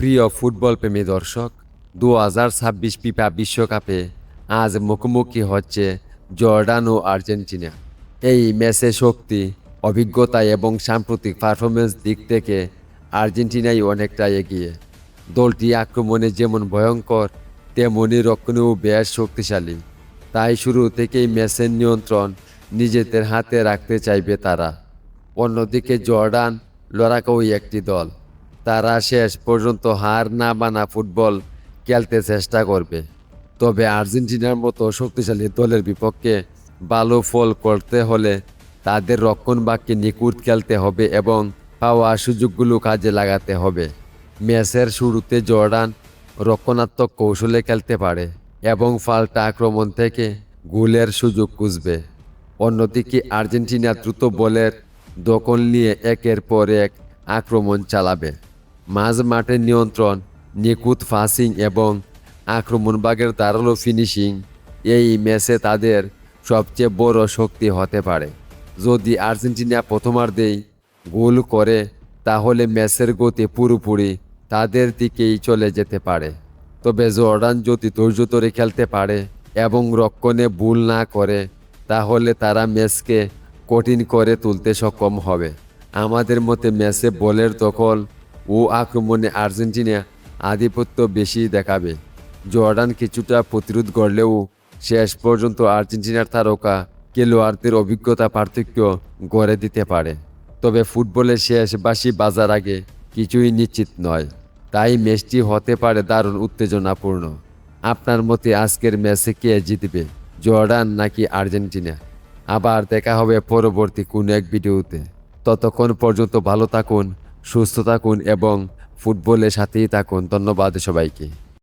প্রিয় ফুটবল প্রেমী দর্শক, 2026 ফিফা বিশ্বকাপে আজ মুখোমুখি হচ্ছে জর্ডান ও আর্জেন্টিনা। এই ম্যাচে শক্তি, অভিজ্ঞতা এবং সাম্প্রতিক পারফরমেন্স দিক থেকে আর্জেন্টিনাই অনেকটা এগিয়ে। দলটি আক্রমণে যেমন ভয়ঙ্কর, তেমনই রক্ষণেও বেশ শক্তিশালী। তাই শুরু থেকেই ম্যাচের নিয়ন্ত্রণ নিজেদের হাতে রাখতে চাইবে তারা। অন্যদিকে জর্ডান লড়াকু একটি দল। তারা শেষ পর্যন্ত হার না মানা ফুটবল খেলতে চেষ্টা করবে। তবে আর্জেন্টিনার মতো শক্তিশালী দলের বিপক্ষে ভালো ফল করতে হলে তাদের রক্ষণভাগকে নিখুঁত খেলতে হবে এবং পাওয়া সুযোগগুলো কাজে লাগাতে হবে। ম্যাচের শুরুতে জর্ডান রক্ষণাত্মক কৌশলে খেলতে পারে এবং পাল্টা আক্রমণ থেকে গোলের সুযোগ খুঁজবে। অন্যদিকে আর্জেন্টিনা দ্রুত বলের দখল নিয়ে একের পর এক আক্রমণ চালাবে। মাঝ মাঠের নিয়ন্ত্রণ, নিখুঁত পাসিং এবং আক্রমণভাগের ধারালো ফিনিশিং এই ম্যাচে তাদের সবচেয়ে বড় শক্তি হতে পারে। যদি আর্জেন্টিনা প্রথমার্ধেই গোল করে তাহলে ম্যাচের গতি পুরোপুরি তাদের দিকেই চলে যেতে পারে। তবে জর্ডান যদি ধৈর্য ধরে খেলতে পারে এবং রক্ষণে ভুল না করে তাহলে তারা ম্যাচকে কঠিন করে তুলতে সক্ষম হবে। আমাদের মতে ম্যাচে বলের দখল ও আক্রমণে আর্জেন্টিনা আধিপত্য বেশি দেখাবে। জর্ডান কিছুটা প্রতিরোধ গড়লেও শেষ পর্যন্ত আর্জেন্টিনার তারকা খেলোয়াড়দের অভিজ্ঞতা পার্থক্য গড়ে দিতে পারে। তবে ফুটবলের শেষ বাঁশি বাজার আগে কিছুই নিশ্চিত নয়, তাই ম্যাচটি হতে পারে দারুণ উত্তেজনাপূর্ণ। আপনার মতে আজকের ম্যাচে কে জিতবে, জর্ডান নাকি আর্জেন্টিনা? আবার দেখা হবে পরবর্তী কোনো এক ভিডিওতে। ততক্ষণ পর্যন্ত ভালো থাকুন, সুস্থ থাকুন এবং ফুটবলের সাথেই থাকুন। ধন্যবাদ সবাইকে।